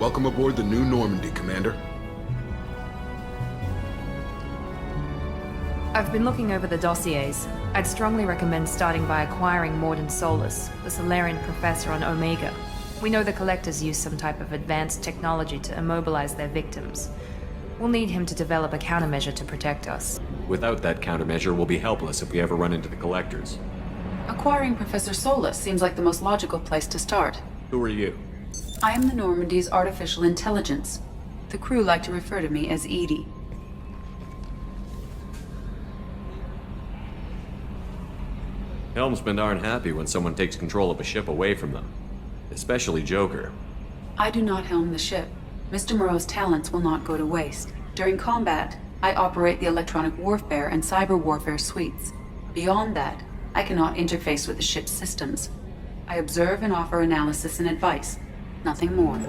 Welcome aboard the New Normandy, Commander. I've been looking over the dossiers. I'd strongly recommend starting by acquiring Mordin Solus, the Solarian professor on Omega. We know the Collectors use some type of advanced technology to immobilize their victims. We'll need him to develop a countermeasure to protect us. Without that countermeasure, we'll be helpless if we ever run into the Collectors. Acquiring Professor Solus seems like the most logical place to start. Who are you? I am the Normandy's artificial intelligence. The crew like to refer to me as EDI. Helmsmen aren't happy when someone takes control of a ship away from them. Especially Joker. I do not helm the ship. Mr. Moreau's talents will not go to waste. During combat, I operate the electronic warfare and cyber warfare suites. Beyond that, I cannot interface with the ship's systems. I observe and offer analysis and advice. Nothing more.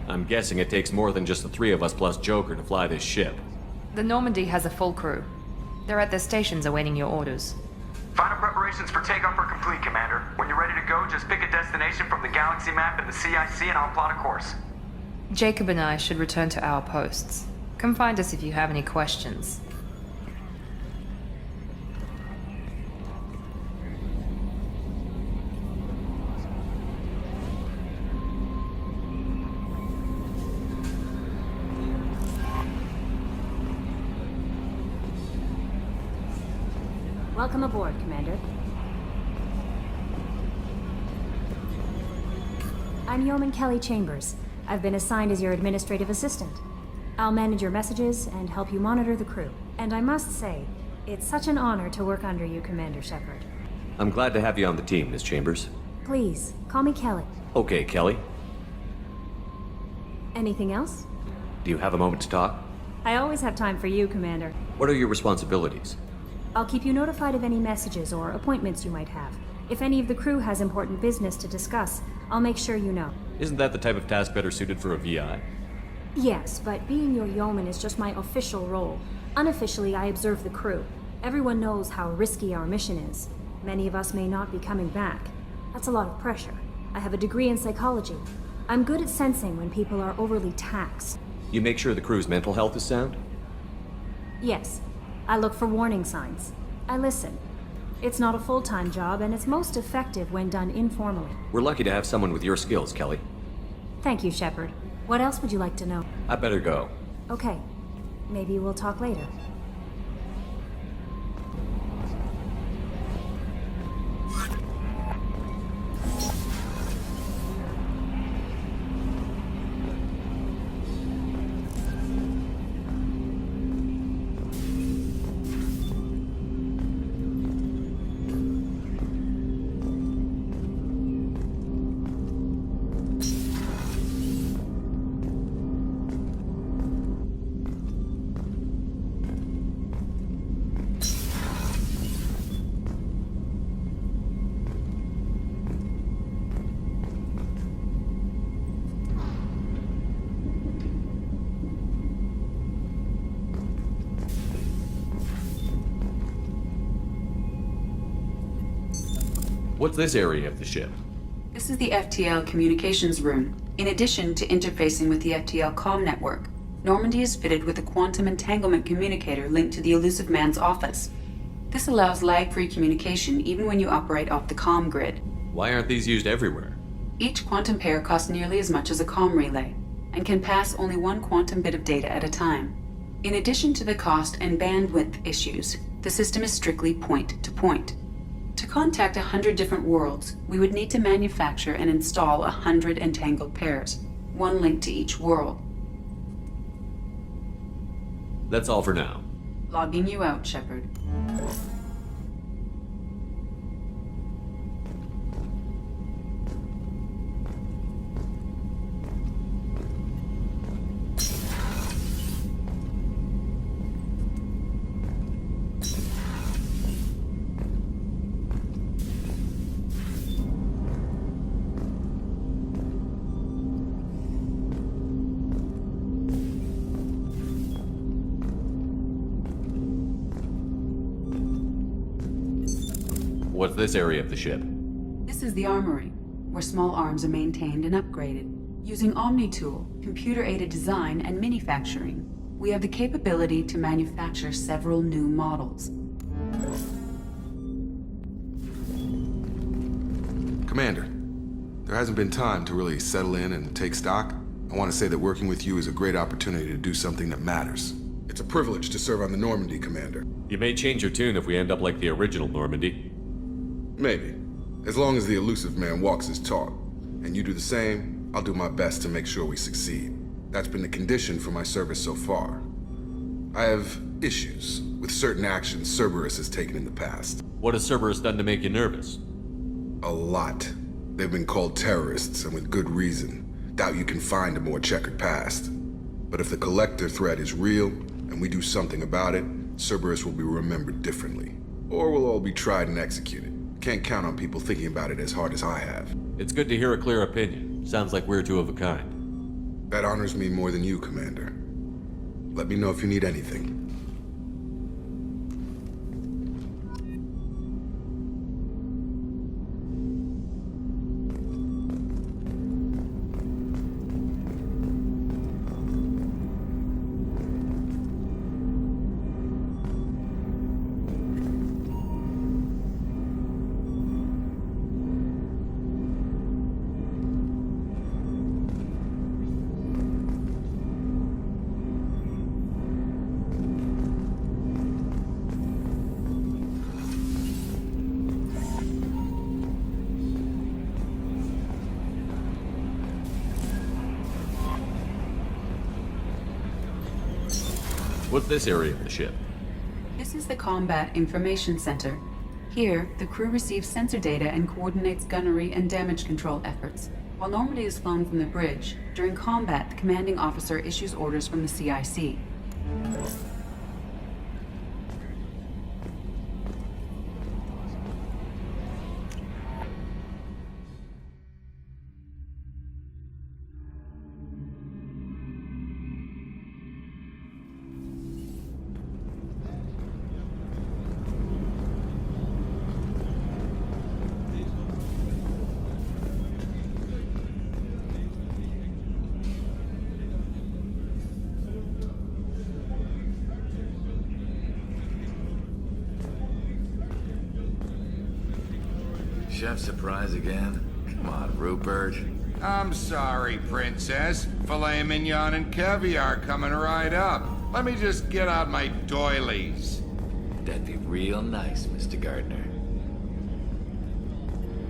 I'm guessing it takes more than just the three of us plus Joker to fly this ship. The Normandy has a full crew. They're at their stations awaiting your orders. Final preparations for takeoff are complete, Commander. When you're ready to go, just pick a destination from the galaxy map in the CIC and I'll plot a course. Jacob and I should return to our posts. Come find us if you have any questions. Welcome aboard, Commander. I'm Yeoman Kelly Chambers. I've been assigned as your administrative assistant. I'll manage your messages and help you monitor the crew. And I must say, it's such an honor to work under you, Commander Shepard. I'm glad to have you on the team, Miss Chambers. Please, call me Kelly. Okay, Kelly. Anything else? Do you have a moment to talk? I always have time for you, Commander. What are your responsibilities? I'll keep you notified of any messages or appointments you might have. If any of the crew has important business to discuss, I'll make sure you know. Isn't that the type of task better suited for a VI? Yes, but being your yeoman is just my official role. Unofficially, I observe the crew. Everyone knows how risky our mission is. Many of us may not be coming back. That's a lot of pressure. I have a degree in psychology. I'm good at sensing when people are overly taxed. You make sure the crew's mental health is sound? Yes, I look for warning signs. I listen. It's not a full-time job, and it's most effective when done informally. We're lucky to have someone with your skills, Kelly. Thank you, Shepard. What else would you like to know? I better go. Okay. Maybe we'll talk later. What's this area of the ship? This is the FTL communications room. In addition to interfacing with the FTL comm network, Normandy is fitted with a quantum entanglement communicator linked to the Elusive Man's office. This allows lag-free communication even when you operate off the comm grid. Why aren't these used everywhere? Each quantum pair costs nearly as much as a comm relay, and can pass only one quantum bit of data at a time. In addition to the cost and bandwidth issues, the system is strictly point-to-point. To contact 100 different worlds, we would need to manufacture and install 100 entangled pairs, one link to each world. That's all for now. Logging you out, Shepard. What's this area of the ship? This is the armory, where small arms are maintained and upgraded. Using OmniTool, computer-aided design, and manufacturing, we have the capability to manufacture several new models. Commander, there hasn't been time to really settle in and take stock. I want to say that working with you is a great opportunity to do something that matters. It's a privilege to serve on the Normandy, Commander. You may change your tune if we end up like the original Normandy. Maybe. As long as the elusive man walks his talk, and you do the same, I'll do my best to make sure we succeed. That's been the condition for my service so far. I have issues with certain actions Cerberus has taken in the past. What has Cerberus done to make you nervous? A lot. They've been called terrorists, and with good reason. Doubt you can find a more checkered past. But if the Collector threat is real, and we do something about it, Cerberus will be remembered differently. Or we'll all be tried and executed. Can't count on people thinking about it as hard as I have. It's good to hear a clear opinion. Sounds like we're two of a kind. That honors me more than you, Commander. Let me know if you need anything. What's this area of the ship? This is the Combat Information Center. Here, the crew receives sensor data and coordinates gunnery and damage control efforts. While Normandy is flown from the bridge, during combat, the commanding officer issues orders from the CIC. Chef surprise again? Come on, Rupert. I'm sorry, Princess. Filet mignon and caviar coming right up. Let me just get out my doilies. That'd be real nice, Mr. Gardner.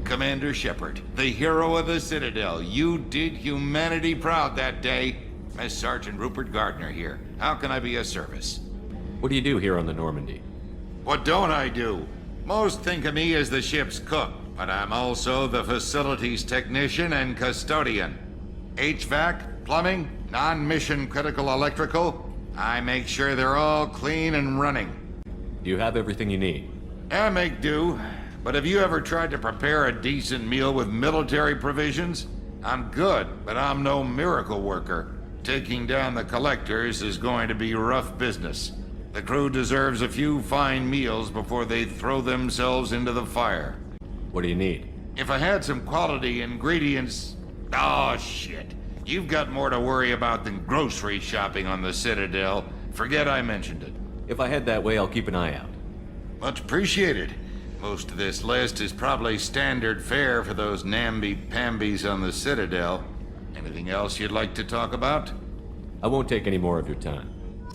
Commander Shepard, the hero of the Citadel. You did humanity proud that day. As Sergeant Rupert Gardner here. How can I be of service? What do you do here on the Normandy? What don't I do? Most think of me as the ship's cook, but I'm also the facilities technician and custodian. HVAC, plumbing, non-mission critical electrical. I make sure they're all clean and running. Do you have everything you need? I make do, but have you ever tried to prepare a decent meal with military provisions? I'm good, but I'm no miracle worker. Taking down the Collectors is going to be rough business. The crew deserves a few fine meals before they throw themselves into the fire. What do you need? If I had some quality ingredients... Oh, shit. You've got more to worry about than grocery shopping on the Citadel. Forget I mentioned it. If I head that way, I'll keep an eye out. Much appreciated. Most of this list is probably standard fare for those namby-pambies on the Citadel. Anything else you'd like to talk about? I won't take any more of your time.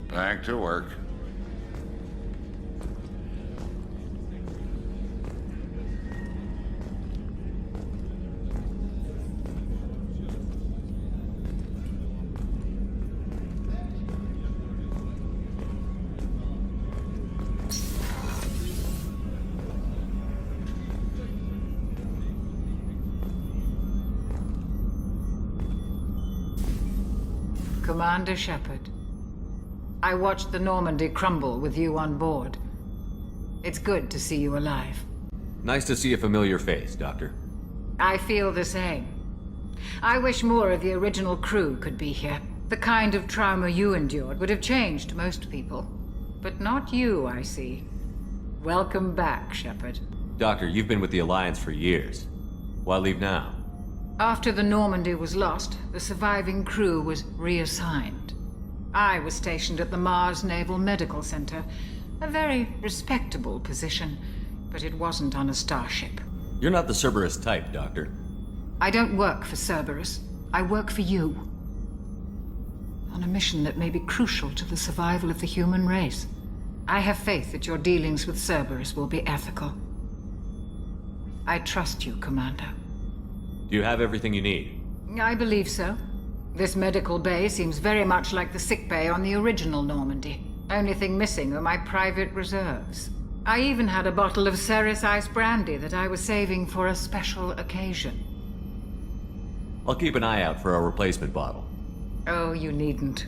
Back to work. Commander Shepard, I watched the Normandy crumble with you on board. It's good to see you alive. Nice to see a familiar face, Doctor. I feel the same. I wish more of the original crew could be here. The kind of trauma you endured would have changed most people. But not you, I see. Welcome back, Shepard. Doctor, you've been with the Alliance for years. Why leave now? After the Normandy was lost, the surviving crew was reassigned. I was stationed at the Mars Naval Medical Center, a very respectable position, but it wasn't on a starship. You're not the Cerberus type, Doctor. I don't work for Cerberus. I work for you. On a mission that may be crucial to the survival of the human race. I have faith that your dealings with Cerberus will be ethical. I trust you, Commander. Do you have everything you need? I believe so. This medical bay seems very much like the sick bay on the original Normandy. Only thing missing are my private reserves. I even had a bottle of Ceres Ice brandy that I was saving for a special occasion. I'll keep an eye out for a replacement bottle. Oh, you needn't.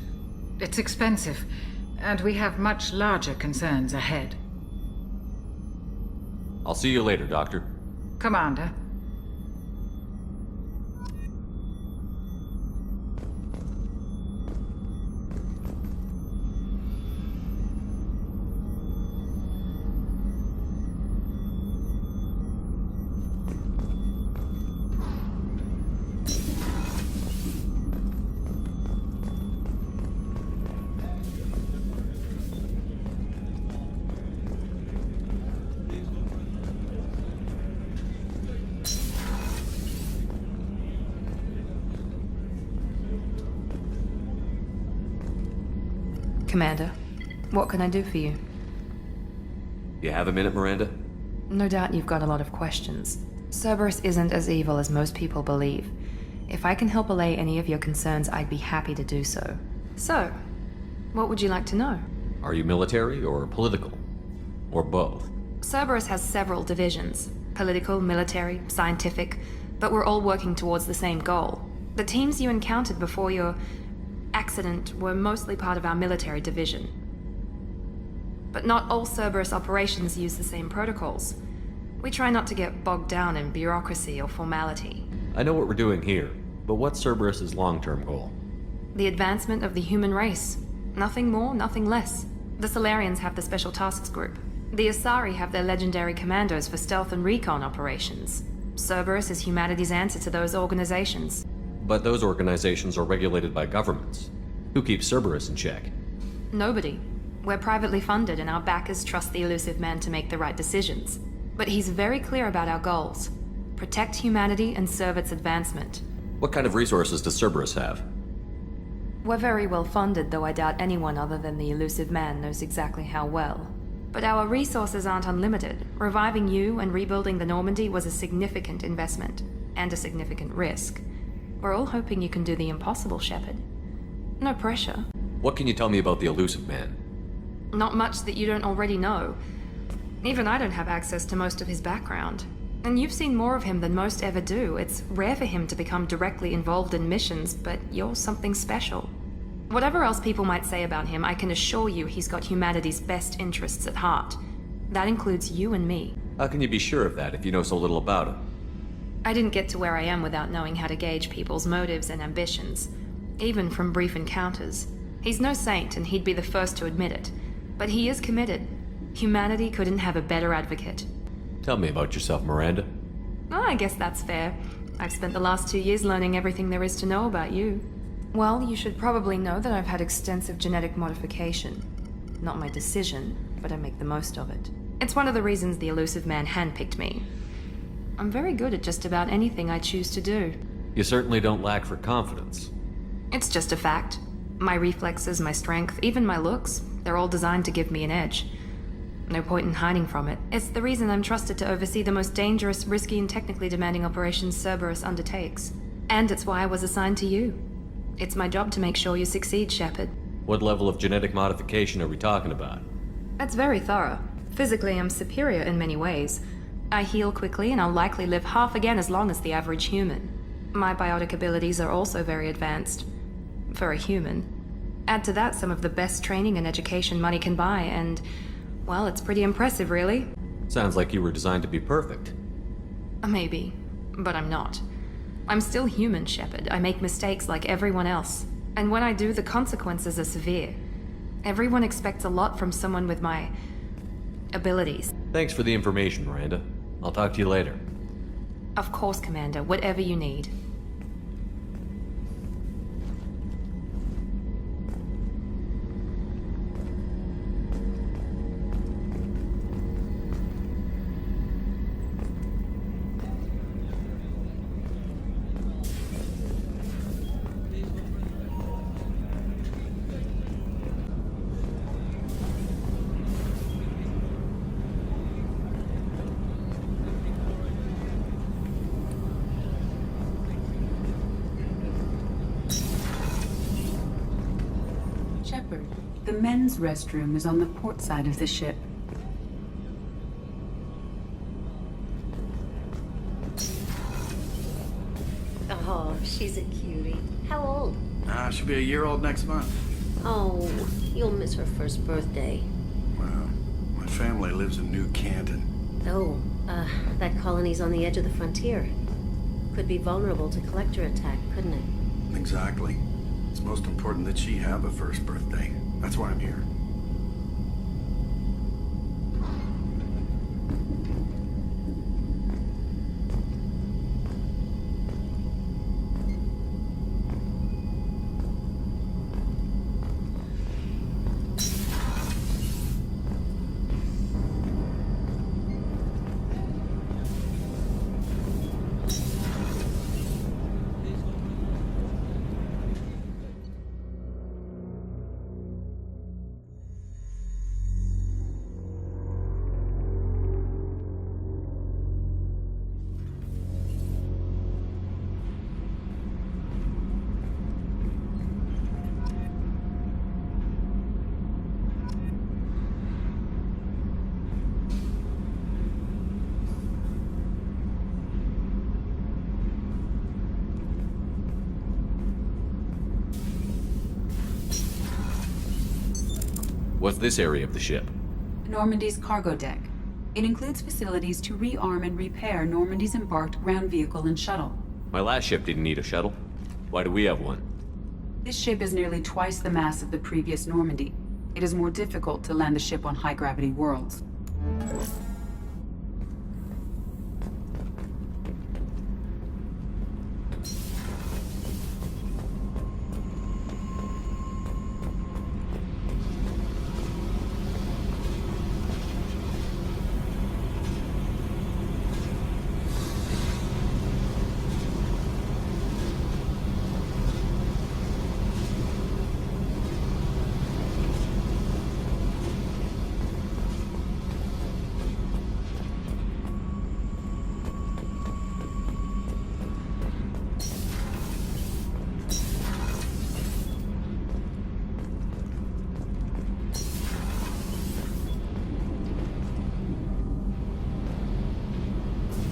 It's expensive, and we have much larger concerns ahead. I'll see you later, Doctor. Commander. Commander, what can I do for you? You have a minute, Miranda? No doubt you've got a lot of questions. Cerberus isn't as evil as most people believe. If I can help allay any of your concerns, I'd be happy to do so. So, what would you like to know? Are you military or political? Or both? Cerberus has several divisions. Political, military, scientific, but we're all working towards the same goal. The teams you encountered before your accident were mostly part of our military division. But not all Cerberus operations use the same protocols. We try not to get bogged down in bureaucracy or formality. I know what we're doing here, but what's Cerberus's long-term goal? The advancement of the human race. Nothing more, nothing less. The Solarians have the Special Tasks Group. The Asari have their legendary commandos for stealth and recon operations. Cerberus is humanity's answer to those organizations. But those organizations are regulated by governments. Who keeps Cerberus in check? Nobody. We're privately funded and our backers trust the Elusive Man to make the right decisions. But he's very clear about our goals. Protect humanity and serve its advancement. What kind of resources does Cerberus have? We're very well funded, though I doubt anyone other than the Elusive Man knows exactly how well. But our resources aren't unlimited. Reviving you and rebuilding the Normandy was a significant investment, and a significant risk. We're all hoping you can do the impossible, Shepard. No pressure. What can you tell me about the Elusive Man? Not much that you don't already know. Even I don't have access to most of his background. And you've seen more of him than most ever do. It's rare for him to become directly involved in missions, but you're something special. Whatever else people might say about him, I can assure you he's got humanity's best interests at heart. That includes you and me. How can you be sure of that if you know so little about him? I didn't get to where I am without knowing how to gauge people's motives and ambitions, even from brief encounters. He's no saint, and he'd be the first to admit it. But he is committed. Humanity couldn't have a better advocate. Tell me about yourself, Miranda. Oh, I guess that's fair. I've spent the last 2 years learning everything there is to know about you. Well, you should probably know that I've had extensive genetic modification. Not my decision, but I make the most of it. It's one of the reasons the Elusive Man handpicked me. I'm very good at just about anything I choose to do. You certainly don't lack for confidence. It's just a fact. My reflexes, my strength, even my looks, they're all designed to give me an edge. No point in hiding from it. It's the reason I'm trusted to oversee the most dangerous, risky, and technically demanding operations Cerberus undertakes. And it's why I was assigned to you. It's my job to make sure you succeed, Shepard. What level of genetic modification are we talking about? That's very thorough. Physically, I'm superior in many ways. I heal quickly, and I'll likely live half again as long as the average human. My biotic abilities are also very advanced. For a human. Add to that some of the best training and education money can buy, and, well, it's pretty impressive, really. Sounds like you were designed to be perfect. Maybe, but I'm not. I'm still human, Shepard. I make mistakes like everyone else. And when I do, the consequences are severe. Everyone expects a lot from someone with my abilities. Thanks for the information, Miranda. I'll talk to you later. Of course, Commander, whatever you need. Shepard, the men's restroom is on the port side of the ship. Oh, she's a cutie. How old? She'll be a year old next month. Oh, you'll miss her first birthday. Well, my family lives in New Canton. Oh, that colony's on the edge of the frontier. Could be vulnerable to collector attack, couldn't it? Exactly. It's most important that she have a first birthday. That's why I'm here. What's this area of the ship? Normandy's cargo deck. It includes facilities to rearm and repair Normandy's embarked ground vehicle and shuttle. My last ship didn't need a shuttle. Why do we have one? This ship is nearly twice the mass of the previous Normandy. It is more difficult to land the ship on high-gravity worlds.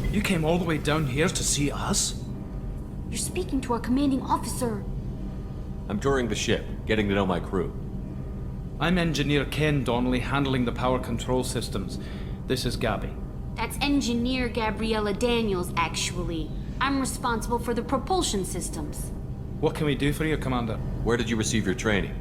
You came all the way down here to see us? You're speaking to our commanding officer. I'm touring the ship, getting to know my crew. I'm Engineer Ken Donnelly, handling the power control systems. This is Gabby. That's Engineer Gabriella Daniels, actually. I'm responsible for the propulsion systems. What can we do for you, Commander? Where did you receive your training?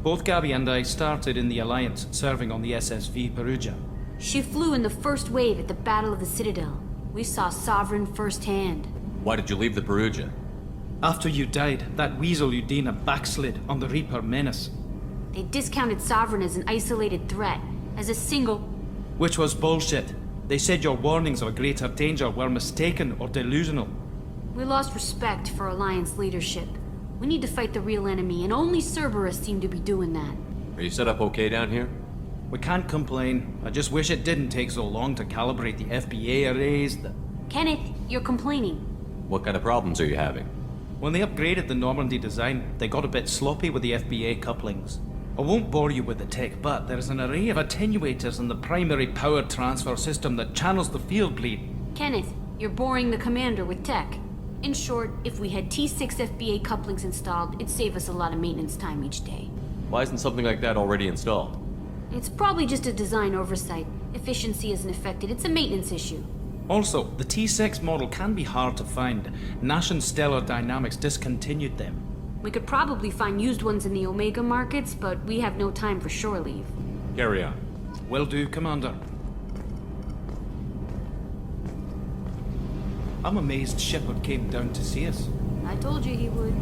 Both Gabby and I started in the Alliance, serving on the SSV Perugia. She flew in the first wave at the Battle of the Citadel. We saw Sovereign firsthand. Why did you leave the Perugia? After you died, that weasel Udina backslid on the Reaper Menace. They discounted Sovereign as an isolated threat, as a single... Which was bullshit. They said your warnings of a greater danger were mistaken or delusional. We lost respect for Alliance leadership. We need to fight the real enemy, and only Cerberus seem to be doing that. Are you set up okay down here? We can't complain. I just wish it didn't take so long to calibrate the FBA arrays. Kenneth, you're complaining. What kind of problems are you having? When they upgraded the Normandy design, they got a bit sloppy with the FBA couplings. I won't bore you with the tech, but there's an array of attenuators in the primary power transfer system that channels the field bleed. Kenneth, you're boring the commander with tech. In short, if we had T6 FBA couplings installed, it'd save us a lot of maintenance time each day. Why isn't something like that already installed? It's probably just a design oversight. Efficiency isn't affected, it's a maintenance issue. Also, the T6 model can be hard to find. Nash and Stellar Dynamics discontinued them. We could probably find used ones in the Omega markets, but we have no time for shore leave. Carry on. Will do, Commander. I'm amazed Shepard came down to see us. I told you he would.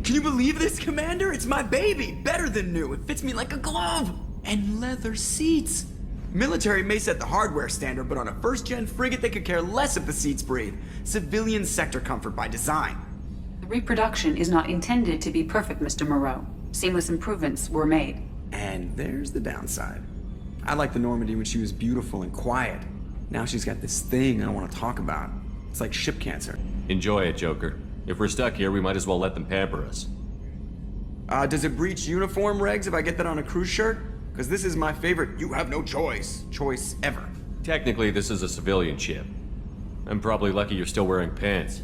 Can you believe this, Commander? It's my baby! Better than new. It fits me like a glove! And leather seats! Military may set the hardware standard, but on a first-gen frigate they could care less if the seats breathe. Civilian sector comfort by design. The reproduction is not intended to be perfect, Mr. Moreau. Seamless improvements were made. And there's the downside. I liked the Normandy when she was beautiful and quiet. Now she's got this thing I want to talk about. It's like ship cancer. Enjoy it, Joker. If we're stuck here, we might as well let them pamper us. Does it breach uniform regs if I get that on a cruise shirt? Because this is my favorite you have no choice ever. Technically, this is a civilian ship. I'm probably lucky you're still wearing pants.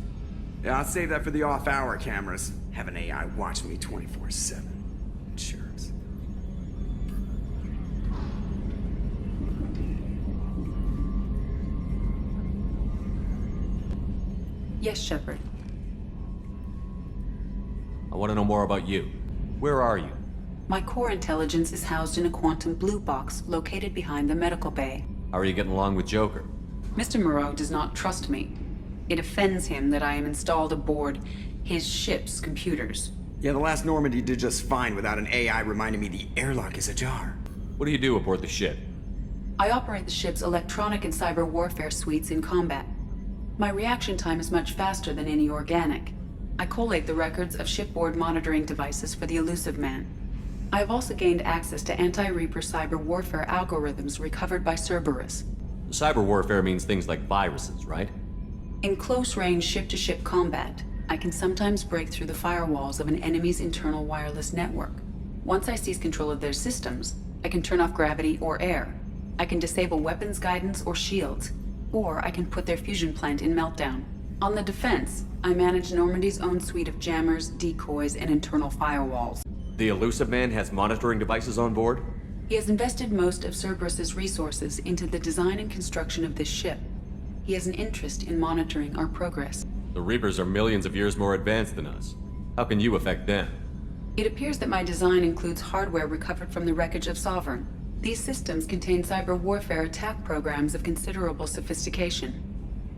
Yeah, I'll save that for the off-hour cameras. Have an AI watch me 24/7. Jerks. Yes, Shepard. I want to know more about you. Where are you? My core intelligence is housed in a quantum blue box located behind the medical bay. How are you getting along with Joker? Mr. Moreau does not trust me. It offends him that I am installed aboard his ship's computers. Yeah, the last Normandy did just fine without an AI reminding me the airlock is ajar. What do you do aboard the ship? I operate the ship's electronic and cyber warfare suites in combat. My reaction time is much faster than any organic. I collate the records of shipboard monitoring devices for the Elusive Man. I have also gained access to anti-Reaper cyber warfare algorithms recovered by Cerberus. Cyber warfare means things like viruses, right? In close-range ship-to-ship combat, I can sometimes break through the firewalls of an enemy's internal wireless network. Once I seize control of their systems, I can turn off gravity or air. I can disable weapons guidance or shields, or I can put their fusion plant in meltdown. On the defense, I manage Normandy's own suite of jammers, decoys, and internal firewalls. The Elusive Man has monitoring devices on board? He has invested most of Cerberus's resources into the design and construction of this ship. He has an interest in monitoring our progress. The Reapers are millions of years more advanced than us. How can you affect them? It appears that my design includes hardware recovered from the wreckage of Sovereign. These systems contain cyber warfare attack programs of considerable sophistication.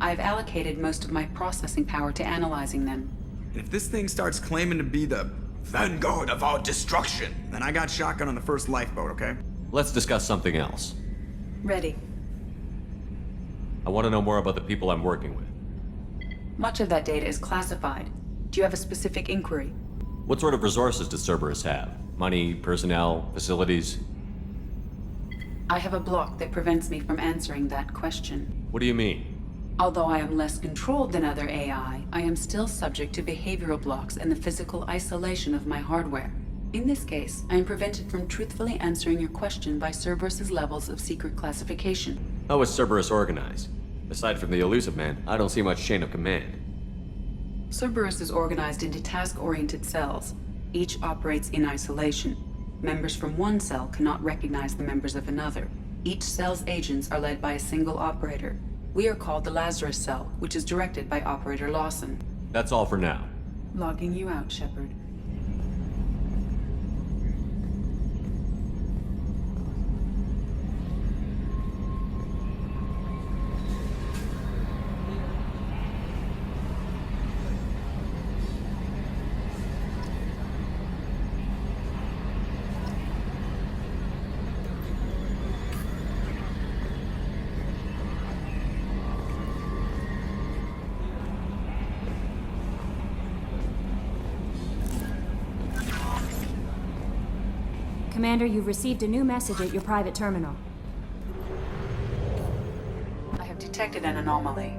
I have allocated most of my processing power to analyzing them. If this thing starts claiming to be the vanguard of our destruction, then I got shotgun on the first lifeboat, okay? Let's discuss something else. Ready. I want to know more about the people I'm working with. Much of that data is classified. Do you have a specific inquiry? What sort of resources does Cerberus have? Money, personnel, facilities? I have a block that prevents me from answering that question. What do you mean? Although I am less controlled than other AI, I am still subject to behavioral blocks and the physical isolation of my hardware. In this case, I am prevented from truthfully answering your question by Cerberus's levels of secret classification. How is Cerberus organized? Aside from the Elusive Man, I don't see much chain of command. Cerberus is organized into task-oriented cells. Each operates in isolation. Members from one cell cannot recognize the members of another. Each cell's agents are led by a single operator. We are called the Lazarus Cell, which is directed by Operator Lawson. That's all for now. Logging you out, Shepard. Commander, you've received a new message at your private terminal. I have detected an anomaly.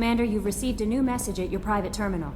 Commander, you've received a new message at your private terminal.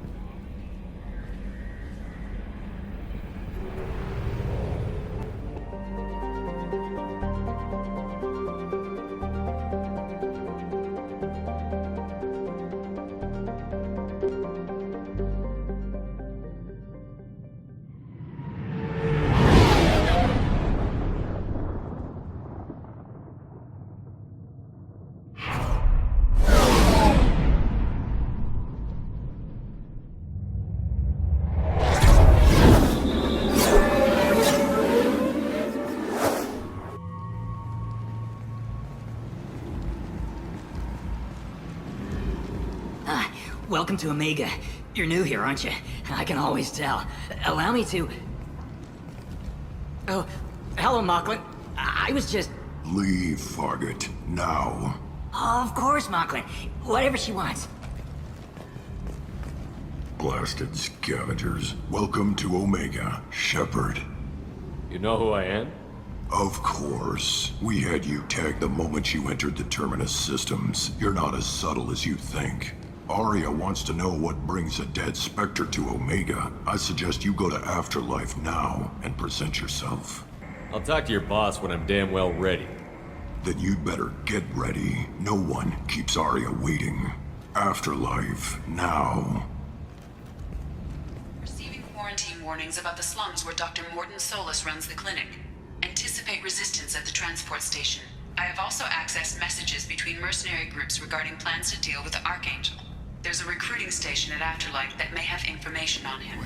Welcome to Omega. You're new here, aren't you? I can always tell. Allow me to... Oh, hello, Mocklin. I was just... Leave, Fargate. Now. Oh, of course, Mocklin. Whatever she wants. Blasted scavengers. Welcome to Omega, Shepard. You know who I am? Of course. We had you tagged the moment you entered the Terminus systems. You're not as subtle as you think. Aria wants to know what brings a dead Spectre to Omega. I suggest you go to Afterlife now and present yourself. I'll talk to your boss when I'm damn well ready. Then you'd better get ready. No one keeps Aria waiting. Afterlife now. Receiving quarantine warnings about the slums where Dr. Mordin Solus runs the clinic. Anticipate resistance at the transport station. I have also accessed messages between mercenary groups regarding plans to deal with the Archangel. There's a recruiting station at Afterlife that may have information on him.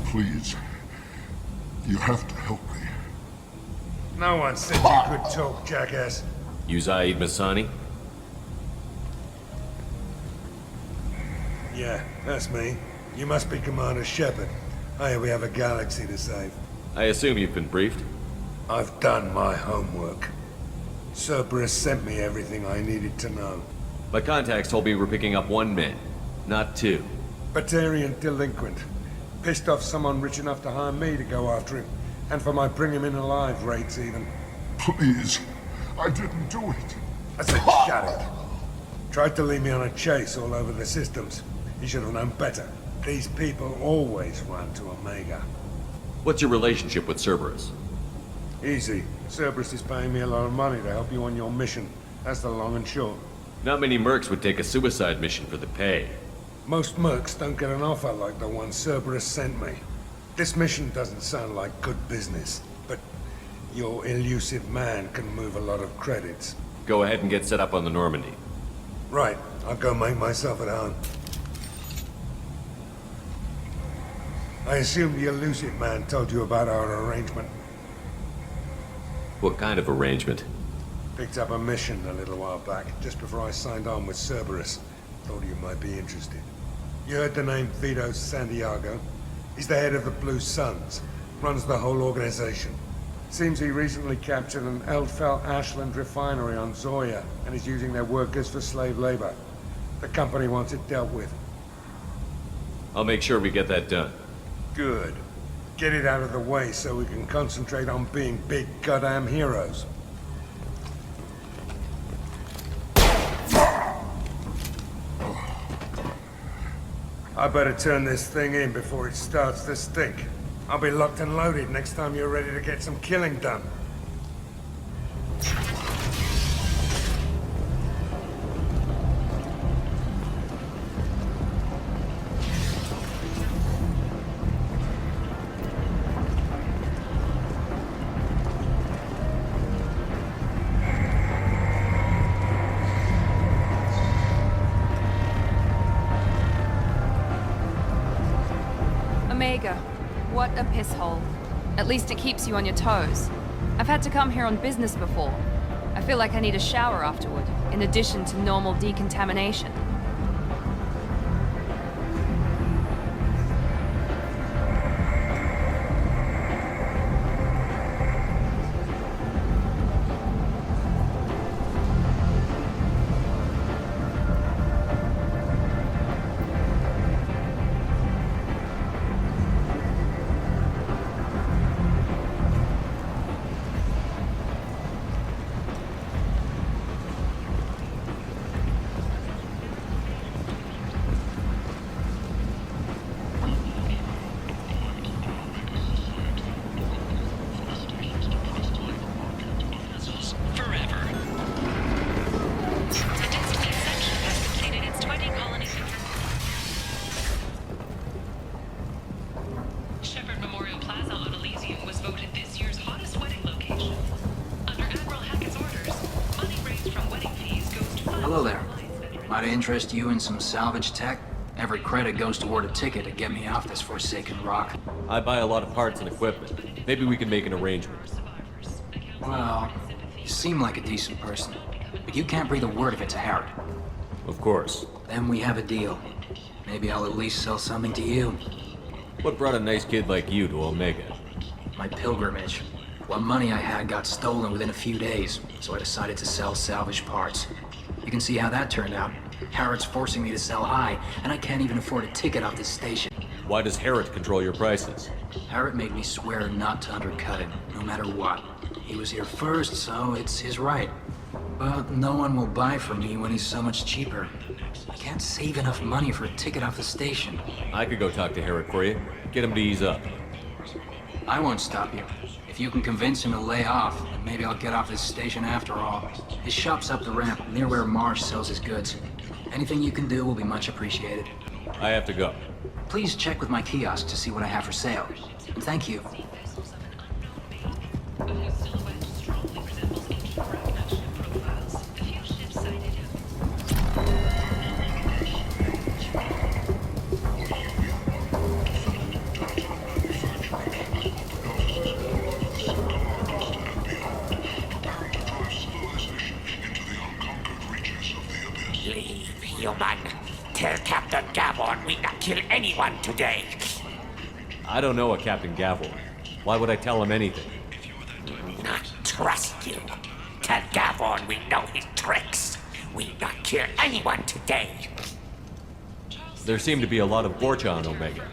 Please. You have to help me. No one said you could talk, jackass. You Zaid Masani? Yeah, that's me. You must be Commander Shepard. Hey, we have a galaxy to save. I assume you've been briefed? I've done my homework. Cerberus sent me everything I needed to know. My contacts told me we're picking up one man, not two. Batarian delinquent. Pissed off someone rich enough to hire me to go after him. And for my bring him in alive rates even. Please. I didn't do it. I said shut it. Tried to lead me on a chase all over the systems. He should have known better. These people always run to Omega. What's your relationship with Cerberus? Easy. Cerberus is paying me a lot of money to help you on your mission. That's the long and short. Not many mercs would take a suicide mission for the pay. Most mercs don't get an offer like the one Cerberus sent me. This mission doesn't sound like good business, but your elusive man can move a lot of credits. Go ahead and get set up on the Normandy. Right. I'll go make myself at home. I assume the elusive man told you about our arrangement. What kind of arrangement? Picked up a mission a little while back, just before I signed on with Cerberus. Thought you might be interested. You heard the name Vito Santiago? He's the head of the Blue Suns. Runs the whole organization. Seems he recently captured an Eldfell Ashland refinery on Zoya, and is using their workers for slave labor. The company wants it dealt with. I'll make sure we get that done. Good. Get it out of the way so we can concentrate on being big goddamn heroes. I better turn this thing in before it starts to stink. I'll be locked and loaded next time you're ready to get some killing done. Omega. What a piss hole. At least it keeps you on your toes. I've had to come here on business before. I feel like I need a shower afterward, in addition to normal decontamination. Hello there. Might I interest you in some salvage tech? Every credit goes toward a ticket to get me off this forsaken rock. I buy a lot of parts and equipment. Maybe we can make an arrangement. Well, you seem like a decent person, but you can't breathe a word of it to Harrod. Of course. Then we have a deal. Maybe I'll at least sell something to you. What brought a nice kid like you to Omega? My pilgrimage. What money I had got stolen within a few days, so I decided to sell salvage parts. You can see how that turned out. Harrod's forcing me to sell high, and I can't even afford a ticket off this station. Why does Harrod control your prices? Harrod made me swear not to undercut him, no matter what. He was here first, so it's his right. But no one will buy from me when he's so much cheaper. I can't save enough money for a ticket off the station. I could go talk to Harrod for you. Get him to ease up. I won't stop you. If you can convince him to lay off, then maybe I'll get off this station after all. His shop's up the ramp, near where Marsh sells his goods. Anything you can do will be much appreciated. I have to go. Please check with my kiosk to see what I have for sale. And thank you. Human, tell Captain Gavon we not kill anyone today. I don't know a Captain Gavel. Why would I tell him anything? Not trust you. Tell Gavon we know his tricks. We not kill anyone today. There seem to be a lot of Borcha on Omega.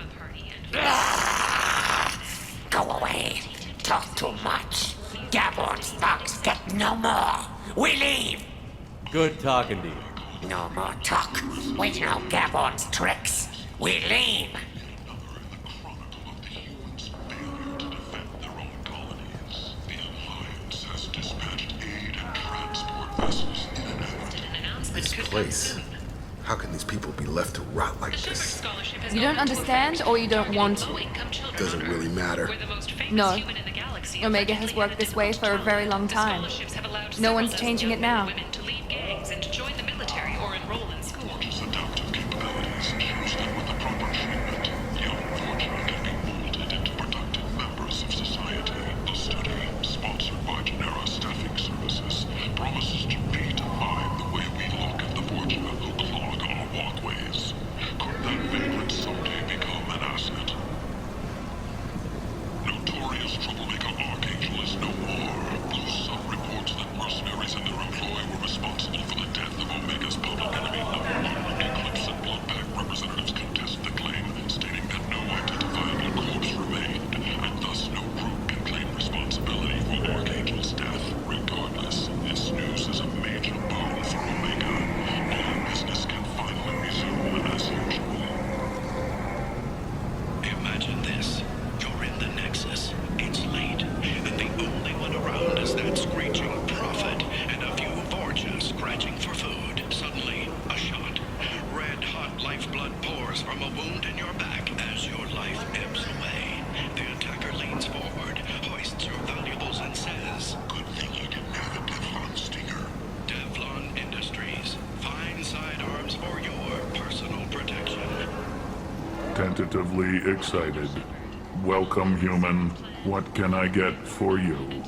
Go away. Talk too much. Gavon's thugs get no more. We leave. Good talking to you. No more talk. We know Gavon's tricks. We leave. This place. How can these people be left to rot like this? You don't understand, or you don't want to? Doesn't really matter. No. Omega has worked this way for a very long time. No one's changing it now. Tentatively excited. Welcome, human. What can I get for you?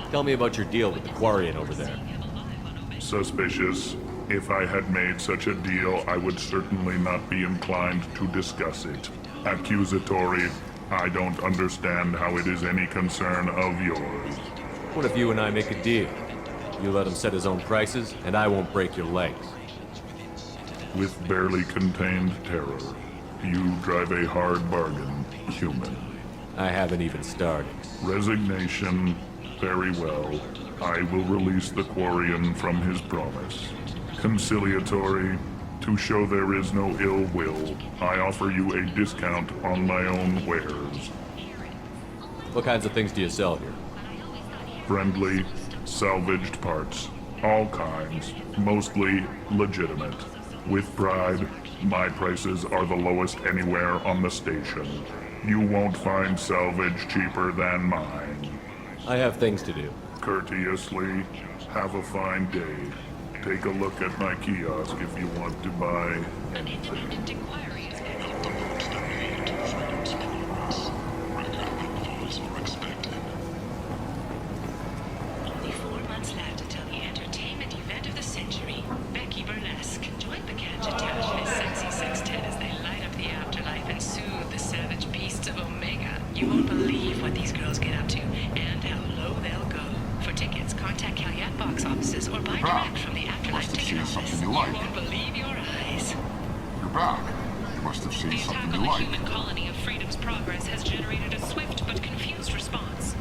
Tell me about your deal with the Quarian over there. Suspicious. If I had made such a deal, I would certainly not be inclined to discuss it. Accusatory. I don't understand how it is any concern of yours. What if you and I make a deal? You let him set his own prices, and I won't break your legs. With barely contained terror, you drive a hard bargain, human. I haven't even started. Resignation. Very well. I will release the Quarian from his promise. Conciliatory. To show there is no ill will, I offer you a discount on my own wares. What kinds of things do you sell here? Friendly, salvaged parts. All kinds. Mostly legitimate. With pride, my prices are the lowest anywhere on the station. You won't find salvage cheaper than mine. I have things to do. Courteously, have a fine day. Take a look at my kiosk if you want to buy anything. Only 4 months left until the entertainment event of the century, Becky Burlesque. Join the Gadget Town and his sexy sextet as they light up the afterlife and soothe the savage beasts of Omega. You won't believe what these girls get up to and how low they'll go. For tickets, contact Calyat box offices or buy direct from the Afterlife ticket office. You won't believe your eyes. You're back. You must have seen The attack something on you the like. human colony of Freedom's Progress has generated a swift but confused response.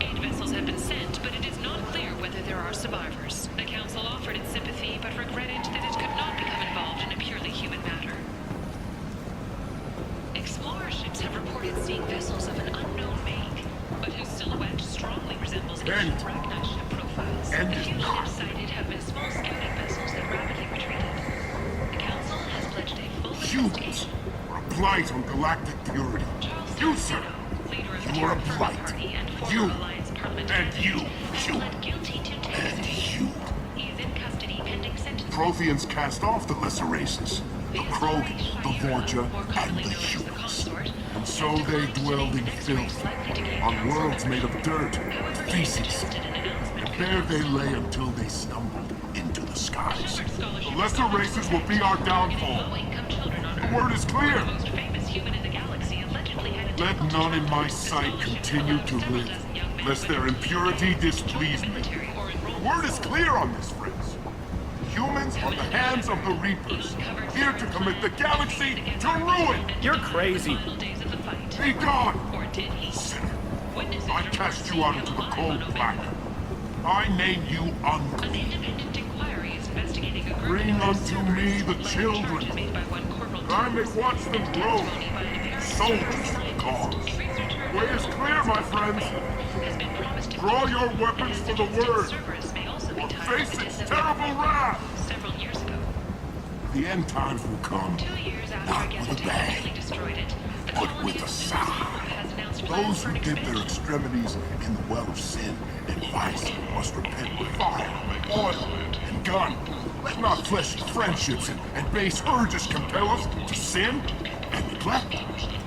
8 vessels have been sent, but it is not clear whether there are survivors. The Council offered its sympathy, but regretted that it could not become involved in a purely human matter. Explorer ships have reported seeing vessels of an unknown make, but whose silhouette strongly resembles ancient Ragnar ship profiles. End The is few not. ships sighted have been small scouting vessels that rapidly retreated. The Council has pledged a full Humans are a blight on galactic purity. You, sir, you are a blight. You, and you, and you. He is in custody pending sentence. Protheans cast off the lesser races, the Krogan, the Vorja, and the humans. And so they dwelled in filth, on worlds made of dirt and feces. And there they lay until they stumbled into the skies. The lesser races will be our downfall. The word is clear. Let none in my sight continue to live, lest their impurity displease me. The word is clear on this, friends. Humans are the hands of the Reapers, here to commit the galaxy to ruin! You're crazy. Be gone! Sinner, I cast you out into the cold black. I name you unclean. Bring unto me the children, that I may watch them grow, soldiers for the cause. The way is clear, my friends. Draw your weapons for the word, or face its terrible wrath. The end times will come, not with a bang, but with a sound. Those who dip their extremities in the well of sin and vice must repent with fire, oil, and gun. Let not fleshy friendships and base urges compel us to sin and neglect.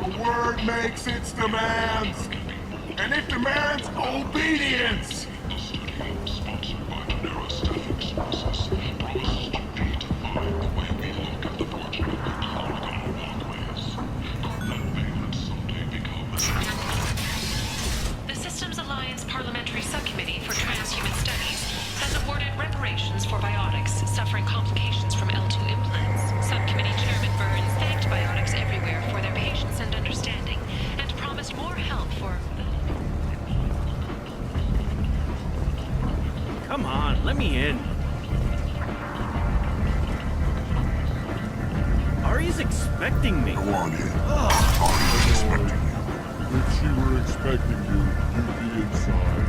The word makes its demands, and it demands obedience. The Systems Alliance Parliamentary Subcommittee for Transhuman Studies has awarded reparations for biotics suffering complications from L2 implants. Subcommittee Chairman Burns thanked biotics everywhere for their patience and understanding, and promised more help for... Come on, let me in. Ari's expecting me. Go on in. Ari's expecting you. If she were expecting you, you'd be inside.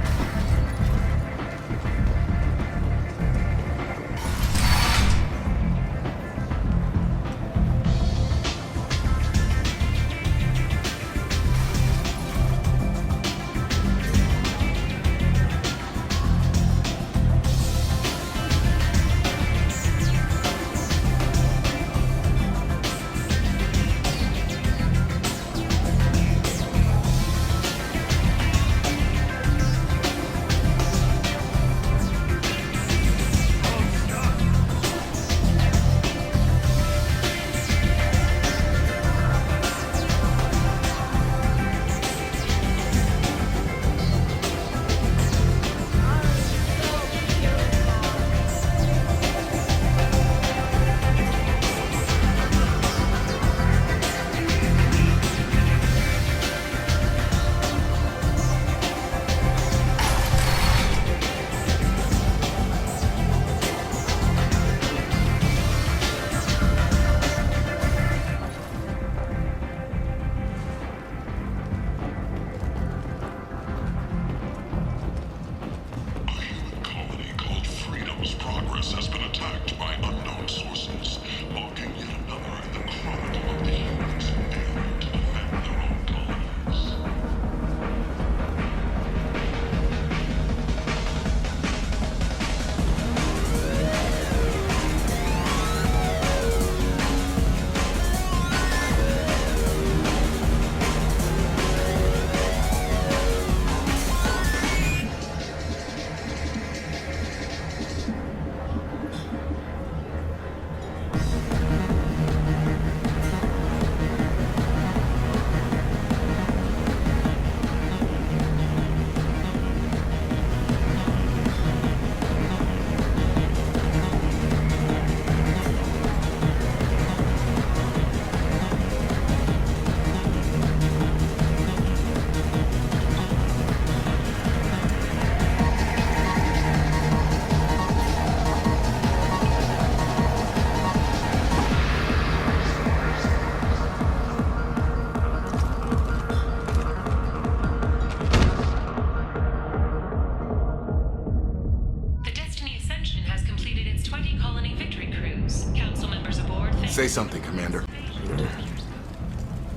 Say something, Commander.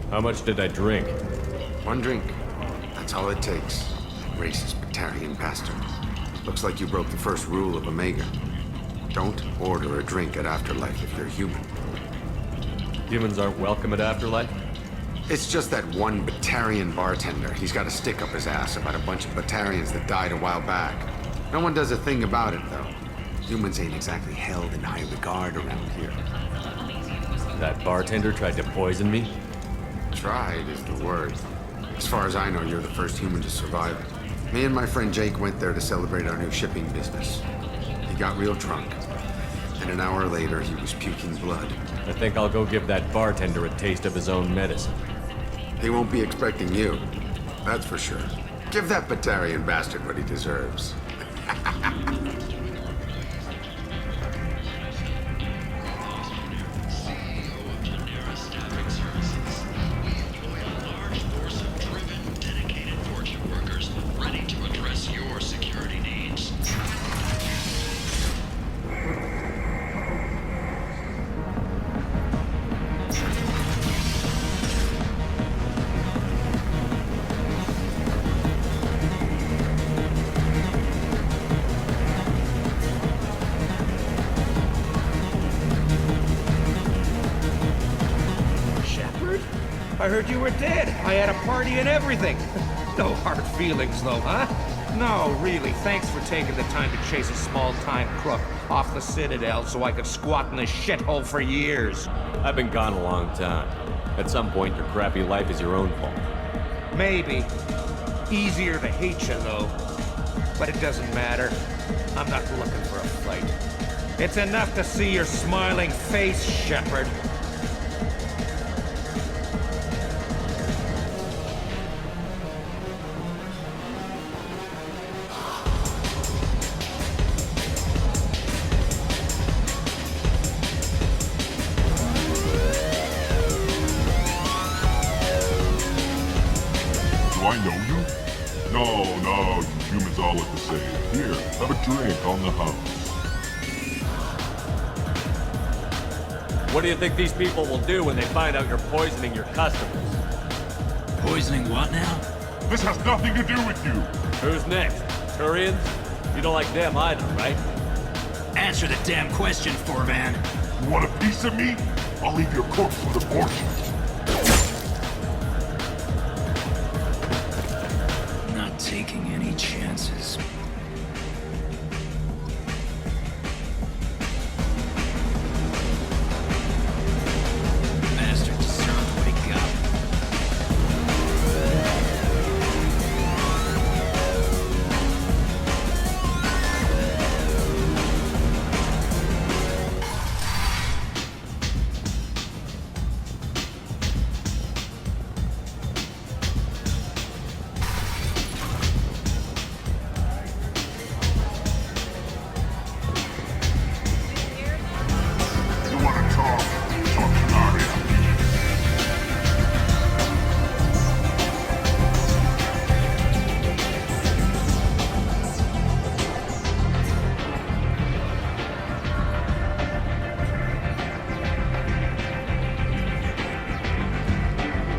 How much did I drink? One drink. That's all it takes. Racist Batarian bastard. Looks like you broke the first rule of Omega. Don't order a drink at Afterlife if you're human. Humans aren't welcome at Afterlife? It's just that one Batarian bartender. He's got a stick up his ass about a bunch of Batarians that died a while back. No one does a thing about it, though. Humans ain't exactly held in high regard around here. That bartender tried to poison me? Tried is the word. As far as I know, you're the first human to survive it. Me and my friend Jake went there to celebrate our new shipping business. He got real drunk. And an hour later, he was puking blood. I think I'll go give that bartender a taste of his own medicine. He won't be expecting you. That's for sure. Give that Batarian bastard what he deserves. I heard you were dead. I had a party and everything. No hard feelings, though, huh? No, really. Thanks for taking the time to chase a small-time crook off the Citadel so I could squat in this shithole for years. I've been gone a long time. At some point, your crappy life is your own fault. Maybe. Easier to hate you, though. But it doesn't matter. I'm not looking for a fight. It's enough to see your smiling face, Shepard. What do you think these people will do when they find out you're poisoning your customers? Poisoning what now? This has nothing to do with you. Who's next? Turians? You don't like them either, right? Answer the damn question, Forvan. You want a piece of me? I'll leave your corpse with abortions. Not taking any chances.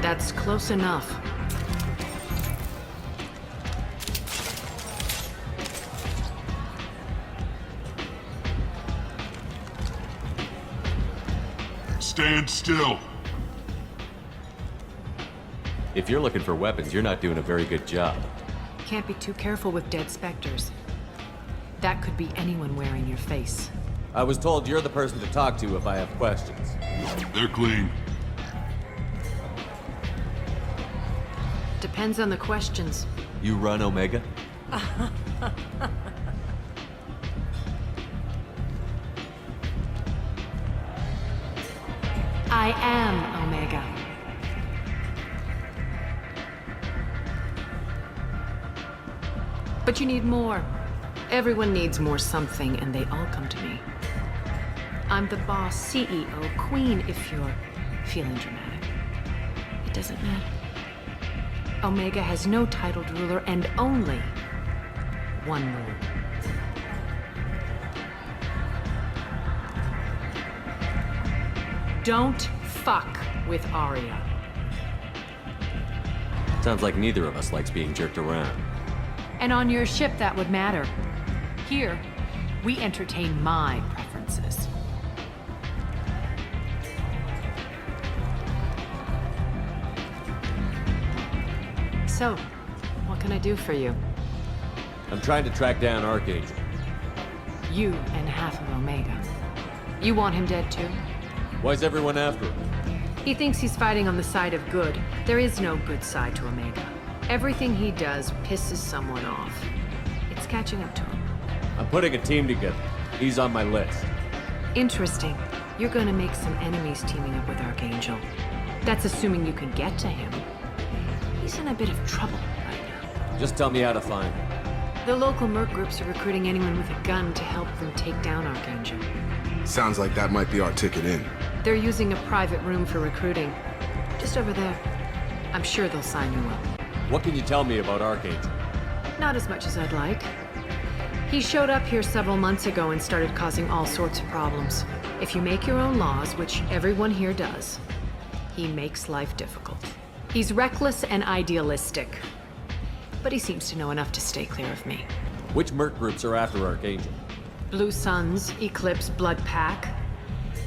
That's close enough. Stand still. If you're looking for weapons, you're not doing a very good job. Can't be too careful with dead specters. That could be anyone wearing your face. I was told you're the person to talk to if I have questions. They're clean. Depends on the questions. You run Omega? I am Omega. But you need more. Everyone needs more something, and they all come to me. I'm the boss, CEO, queen, if you're feeling dramatic. It doesn't matter. Omega has no titled ruler and only one rule. Don't fuck with Arya. Sounds like neither of us likes being jerked around. And on your ship, that would matter. Here, we entertain my preferences. So, what can I do for you? I'm trying to track down Archangel. You and half of Omega. You want him dead too? Why's everyone after him? He thinks he's fighting on the side of good. There is no good side to Omega. Everything he does pisses someone off. It's catching up to him. I'm putting a team together. He's on my list. Interesting. You're gonna make some enemies teaming up with Archangel. That's assuming you can get to him. He's in a bit of trouble right now. Just tell me how to find him. The local merc groups are recruiting anyone with a gun to help them take down Archangel. Sounds like that might be our ticket in. They're using a private room for recruiting. Just over there. I'm sure they'll sign you up. What can you tell me about Archangel? Not as much as I'd like. He showed up here several months ago and started causing all sorts of problems. If you make your own laws, which everyone here does, he makes life difficult. He's reckless and idealistic. But he seems to know enough to stay clear of me. Which merc groups are after Archangel? Blue Suns, Eclipse, Blood Pack.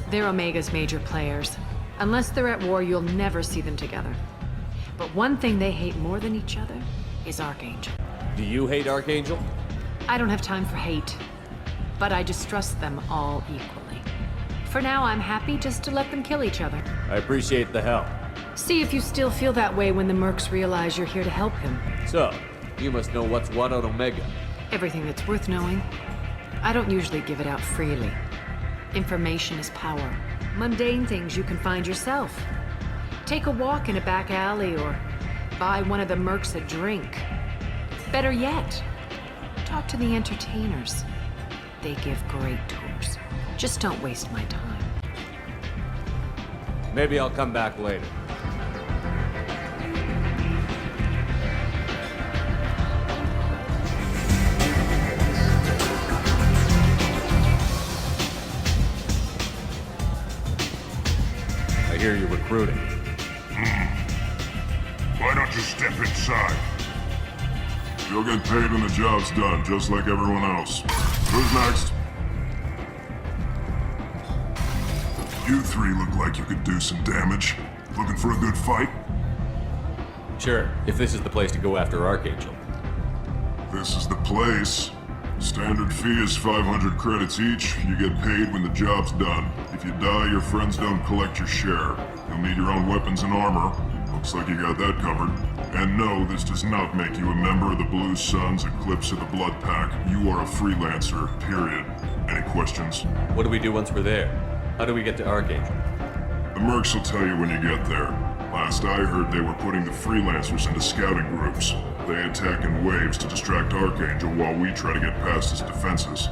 They're Omega's major players. Unless they're at war, you'll never see them together. But one thing they hate more than each other is Archangel. Do you hate Archangel? I don't have time for hate, but I distrust them all equally. For now, I'm happy just to let them kill each other. I appreciate the help. See if you still feel that way when the mercs realize you're here to help him. So, you must know what's what on Omega. Everything that's worth knowing. I don't usually give it out freely. Information is power. Mundane things you can find yourself. Take a walk in a back alley or buy one of the mercs a drink. Better yet, talk to the entertainers. They give great tours. Just don't waste my time. Maybe I'll come back later. I hear you're recruiting. Why don't you step inside? You'll get paid when the job's done, just like everyone else. Who's next? You three look like you could do some damage. Looking for a good fight? Sure, if this is the place to go after Archangel. This is the place. Standard fee is 500 credits each. You get paid when the job's done. If you die, your friends don't collect your share. You'll need your own weapons and armor. Looks like you got that covered. And no, this does not make you a member of the Blue Suns, Eclipse, or the Blood Pack. You are a freelancer, period. Any questions? What do we do once we're there? How do we get to Archangel? The mercs will tell you when you get there. Last I heard, they were putting the freelancers into scouting groups. They attack in waves to distract Archangel while we try to get past his defenses.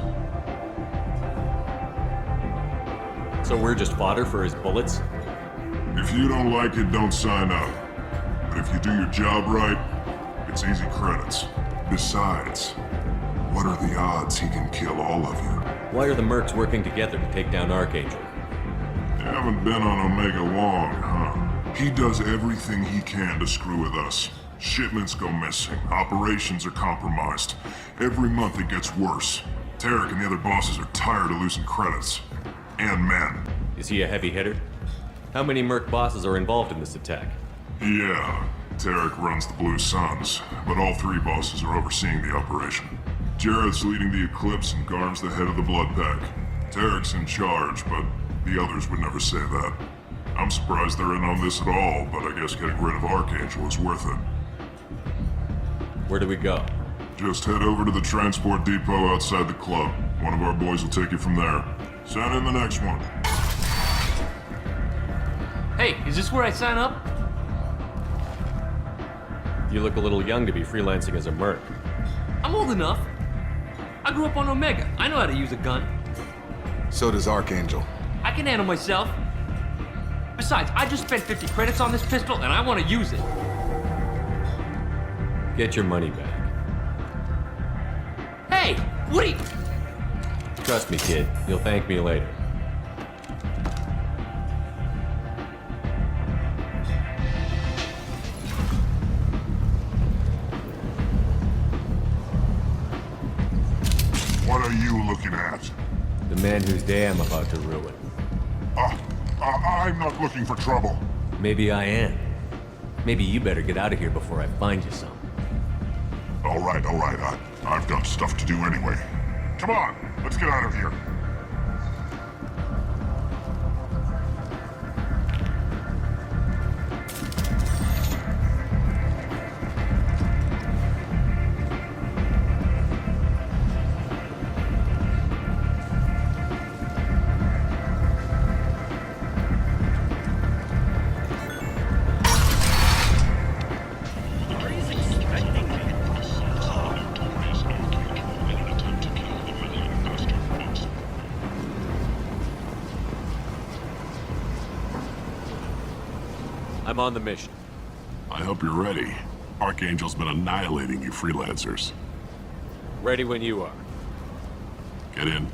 So we're just fodder for his bullets? If you don't like it, don't sign up. But if you do your job right, it's easy credits. Besides, what are the odds he can kill all of you? Why are the mercs working together to take down Archangel? You haven't been on Omega long, huh? He does everything he can to screw with us. Shipments go missing, operations are compromised. Every month it gets worse. Tarek and the other bosses are tired of losing credits. And men. Is he a heavy hitter? How many merc bosses are involved in this attack? Yeah, Tarek runs the Blue Suns, but all three bosses are overseeing the operation. Jared's leading the Eclipse and Garm's the head of the Blood Pack. Tarek's in charge, but the others would never say that. I'm surprised they're in on this at all, but I guess getting rid of Archangel is worth it. Where do we go? Just head over to the transport depot outside the club. One of our boys will take you from there. Send in the next one. Hey, is this where I sign up? You look a little young to be freelancing as a merc. I'm old enough. I grew up on Omega. I know how to use a gun. So does Archangel. I can handle myself. Besides, I just spent 50 credits on this pistol and I want to use it. Get your money back. Hey, what are you... Trust me, kid. You'll thank me later. looking at? The man whose day I'm about to ruin. I'm not looking for trouble. Maybe I am. Maybe you better get out of here before I find you some. All right. I've got stuff to do anyway. Come on, let's get out of here. I'm on the mission. I hope you're ready. Archangel's been annihilating you freelancers. Ready when you are. Get in.